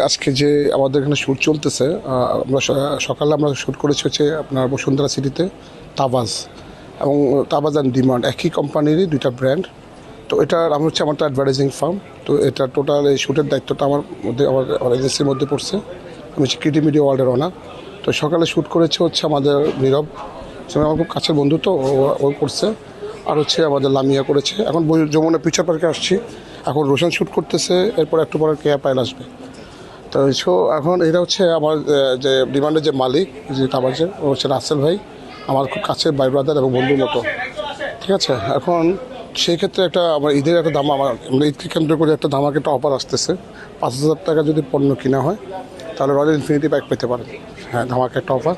আজকে যে আমাদের এখানে শ্যুট চলতেছে, আমরা সকালে আমরা শ্যুট করেছি হচ্ছে আপনার বসুন্ধরা সিটিতে তাবাজ এবং তাবাজ অ্যান্ড ডিমান্ড একই কোম্পানিরই দুইটা ব্র্যান্ড। তো এটা আমি হচ্ছে আমার তো অ্যাডভার্টাইজিং ফার্ম। তো এটা টোটাল এই শ্যুটের দায়িত্বটা আমার মধ্যে আমার এজেন্সির মধ্যে পড়ছে। আমি হচ্ছে ক্রিয়েটিভ মিডিয়া ওয়ার্ল্ডের ওনার। তো সকালে শ্যুট করেছে হচ্ছে আমাদের নীরব, আমার খুব কাছের বন্ধু, তো ও করছে। আর হচ্ছে আমাদের লামিয়া করেছে। এখন যমুনা পিকচার পার্কে আসছি, এখন রোশন শ্যুট করতেছে, এরপর একটু পরে কেয়া পাইল আসবে। তো এখন এটা হচ্ছে আমার যে ডিমান্ডের যে মালিক যে তাবাজের, ও হচ্ছে রাসেল ভাই, আমার খুব কাছের ভাই ব্রাদার এবং বন্ধুর মতো। ঠিক আছে, এখন সেই ক্ষেত্রে একটা আমার ঈদের একটা দাম, আমরা ঈদকে কেন্দ্র করে একটা ধামাকে একটা অফার আসতেছে। 5,000 টাকা যদি পণ্য কিনা হয় তাহলে রয়্যাল ইনফিনিটি বাইক পেতে পারেন। হ্যাঁ, ধামাকে একটা অফার।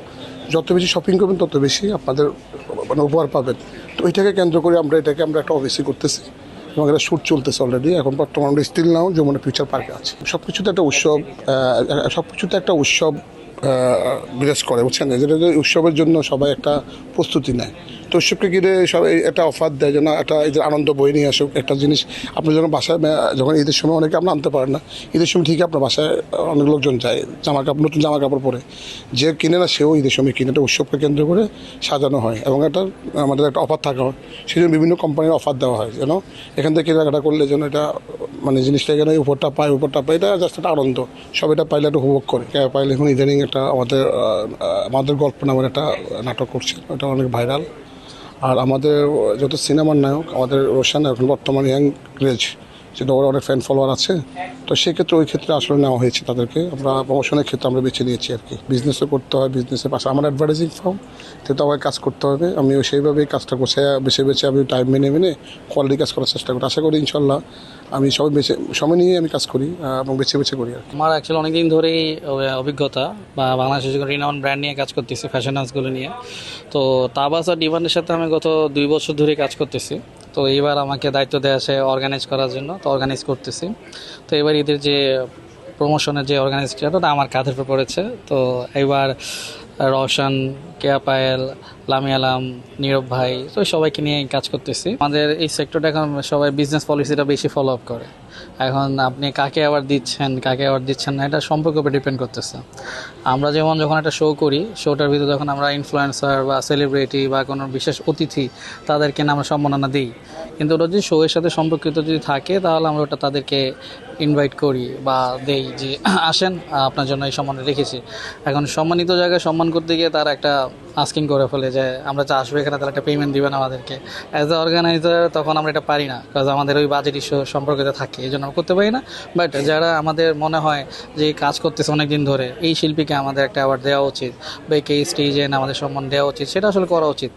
যত বেশি শপিং করবেন তত বেশি আপনাদের মানে উপহার পাবেন। তো ওইটাকে কেন্দ্র করে আমরা একটা অফিসই করতেছি এবং এটা শ্যুট চলতেছে অলরেডি। এখন বর্তমানে আমরা স্টিল নাও যমুনা ফিউচার পার্কে আছে। সব কিছুতে একটা উৎসব, বিরাজ করে, বুঝছেন? যেটা উৎসবের জন্য সবাই একটা প্রস্তুতি নেয়। তো উৎসবকে ঘিরে সবাই একটা অফার দেয় যেন একটা ঈদের আনন্দ বয়ে নিয়ে আসুক। একটা জিনিস আপনি যখন বাসায়, যখন ঈদের সময় অনেকে আপনার আনতে পারেন না, ঈদের সময় ঠিকই আপনার বাসায় অনেক লোকজন যায় নতুন জামা কাপড় পরে। যে কিনে না সেও ঈদের সময় কিনে। একটা উৎসবকে কেন্দ্র করে সাজানো হয় এবং আমাদের একটা অফার থাকা হয়। সেই জন্য বিভিন্ন কোম্পানির অফার দেওয়া হয় যেন এখান থেকে কেনাকাটা করলে যেন এটা মানে জিনিসটা এখানে উপরটা পায়, এটা জাস্ট একটা আনন্দ। সব এটা পাইলে একটা উপভোগ করে। পাইলে এখন ইদানিং একটা আমাদের গল্প নামের একটা নাটক করছে, ওটা অনেক ভাইরাল। আর আমাদের যত সিনেমার নায়ক, আমাদের রোশন এখন বর্তমানে ইয়াং ক্রেজ, যেটা ওর অনেক ফ্যান ফলোয়ার আছে। তো সেক্ষেত্রে ওই ক্ষেত্রে আসলে নেওয়া হয়েছে তাদেরকে। আমরা প্রমোশনের ক্ষেত্রে আমরা বেছে নিয়েছি আর কি। বিজনেসও করতে হয়, বিজনেসের পাশে আমার অ্যাডভার্টাইজিং ফার্ম, তো আমাকে কাজ করতে হবে। আমিও সেইভাবেই কাজটা করছি, বেছে আমি টাইম মেনে কোয়ালিটি কাজ করার চেষ্টা করি। আশা করি ইনশাল্লাহ আমি সময় নিয়ে আমি কাজ করি এবং বেছে করি আর কি। আমার অ্যাকচুয়ালি অনেকদিন ধরেই অভিজ্ঞতা বা বাংলাদেশের যে রিনাউন্ড ব্র্যান্ড নিয়ে কাজ করতেছি, ফ্যাশন হাউসগুলো নিয়ে। তো তাবাস আর ডিমান্ডের সাথে আমি গত 2 বছর ধরে কাজ করতেছি। তো এবার আমাকে দায়িত্ব দেওয়া আছে অর্গানাইজ করার জন্য, তো অর্গানাইজ করতেছি। তো এবার ঈদের যে প্রমোশনের যে অর্গানাইজেশনটা আমার কাঁধের উপর পড়েছে। তো এবার রওশন, কেয়া পায়েল, লামিয়ালাম, নীরব ভাই, তো সবাইকে নিয়ে কাজ করতেছি। আমাদের এই সেক্টরটা এখন সবাই বিজনেস পলিসিটা বেশি ফলো আপ করে। এখন আপনি কাকে অ্যাওয়ার্ড দিচ্ছেন না, এটা সম্পর্কের উপর ডিপেন্ড করতেছে। আমরা যখন একটা শো করি, শোটার ভিতরে যখন আমরা ইনফ্লুয়েন্সার বা সেলিব্রিটি বা কোনো বিশেষ অতিথি তাদেরকে আমরা সম্মাননা দিই, কিন্তু ওটা যদি শোয়ের সাথে সম্পর্কিত যদি থাকে তাহলে আমরা ওটা তাদেরকে ইনভাইট করি বা দেই যে আসেন, আপনার জন্য এই সম্মান রেখেছি। এখন সম্মানিত জায়গায় সম্মান করতে গিয়ে তারা একটা আস্কিং করে ফেলে যে আমরা যা আসবো এখানে তাহলে একটা পেমেন্ট দিবেন আমাদেরকে। অ্যাজ এ অর্গানাইজার তখন আমরা এটা পারি না, কারণ আমাদের ওই বাজেট ইস্যু সম্পর্কিত থাকে, এই জন্য আমরা করতে পারি না। বাট যারা আমাদের মনে হয় যে কাজ করতেছে অনেক দিন ধরে, এই শিল্পীকে আমাদের একটা অ্যাওয়ার্ড দেওয়া উচিত বা এই স্টেজে আমাদের সম্মান দেওয়া উচিত, সেটা আসলে করা উচিত।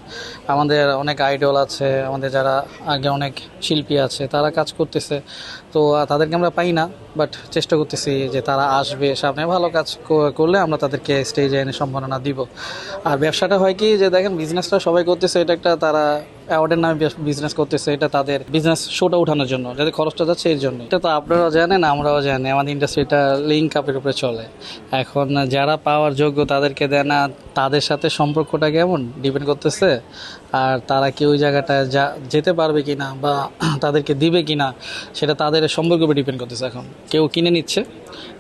আমাদের অনেক আইডল আছে, আমাদের যারা আগে অনেক শিল্পী আছে, তারা কাজ করতেছে। তো তাদেরকে আমরা পাই না, বাট চেষ্টা করতেছি যে তারা আসবে সামনে, ভালো কাজ করলে আমরা তাদেরকে স্টেজে এনে সম্মাননা দিব। আর ব্যবসাটা হয় কি যে দেখেন, বিজনেসটা সবাই করতেছে, এটা একটা তারা অ্যাওয়ার্ডের নামে বিজনেস করতেছে, এটা তাদের বিজনেস শোটা ওঠানোর জন্য, যাতে খরচটা যাচ্ছে এর জন্য। এটা তো আপনারাও জানেন, আমরাও জানি, আমাদের ইন্ডাস্ট্রিটা লিঙ্ক আপের উপরে চলে। এখন যারা পাওয়ার যোগ্য তাদেরকে দেয় না, তাদের সাথে সম্পর্কটা কেমন ডিপেন্ড করতেছে। আর তারা কি ওই জায়গাটায় যেতে পারবে কি না বা তাদেরকে দিবে কি না, সেটা তাদের সম্পর্কের উপর ডিপেন্ড করতেছে। এখন কেউ কিনে নিচ্ছে,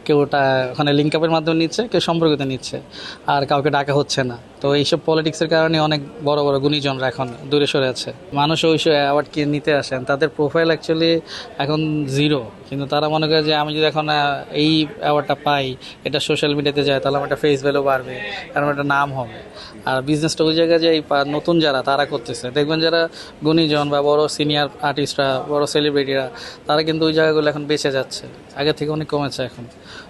কেউ ওটা ওখানে লিঙ্ক আপের মাধ্যমে নিচ্ছে, কেউ সম্পর্কতে নিচ্ছে, আর কাউকে ডাকা হচ্ছে না। তো এইসব পলিটিক্সের কারণে অনেক বড় বড় গুণীজনরা এখন দূরে সরে আছে। মানুষ ওইসব অ্যাওয়ার্ড কিনে নিতে আসেন, তাদের প্রোফাইল অ্যাকচুয়ালি এখন 0, কিন্তু তারা মনে করে যে আমি যদি এখন এই অ্যাওয়ার্ডটা পাই, এটা সোশ্যাল মিডিয়াতে যায়, তাহলে আমার একটা ফেস ভ্যালু বাড়বে, কারণ একটা নাম হবে। আর বিজনেসটা ওই জায়গায় যে নতুন যারা তারা করতেছে, দেখবেন যারা গুণীজন বা বড় সিনিয়র আর্টিস্টরা, বড় সেলিব্রিটিরা, তারা কিন্তু ওই জায়গাগুলো এখন বেঁচে যাচ্ছে, আগে থেকে অনেক কমেছে এখন।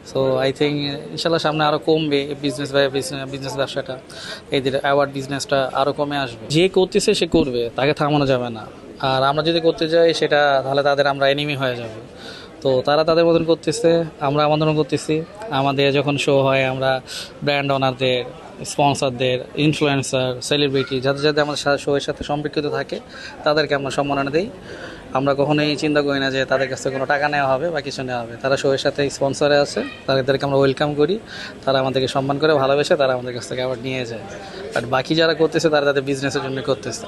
সো আই থিঙ্ক ইনশাল্লাহ সামনে আরও কমবে বিজনেস ব্যবসাটা, এই অ্যাওয়ার্ড বিজনেসটা আরও কমে আসবে। যে করতেছে সে করবে, তাকে থামানো যাবে না। আর আমরা যদি করতে যাই সেটা, তাহলে আমরা এনিমি হয়ে যাব। তো তারা তাদের মতন করতেছে, আমরা আমাদের মতন করতেছি। আমাদের যখন শো হয়, আমরা ব্র্যান্ড ওনারদের, স্পন্সরদের, ইনফ্লুয়েন্সার, সেলিব্রিটি যাদের আমাদের শোয়ের সাথে সম্পর্কিত থাকে, তাদেরকে আমরা সম্মাননা দিই। আমরা কখনোই চিন্তা করি না যে তাদের কাছ থেকে কোনো টাকা নেওয়া হবে বা কিছু নেওয়া হবে। তারা শোয়ের সাথে স্পন্সরে আছে, তাদেরকে আমরা ওয়েলকাম করি, তারা আমাদেরকে সম্মান করে, ভালোবেসে তারা আমাদের কাছ থেকে আবার নিয়ে যায়। আর বাকি যারা করতেছে তারা তাদের বিজনেসের জন্য করতেছে।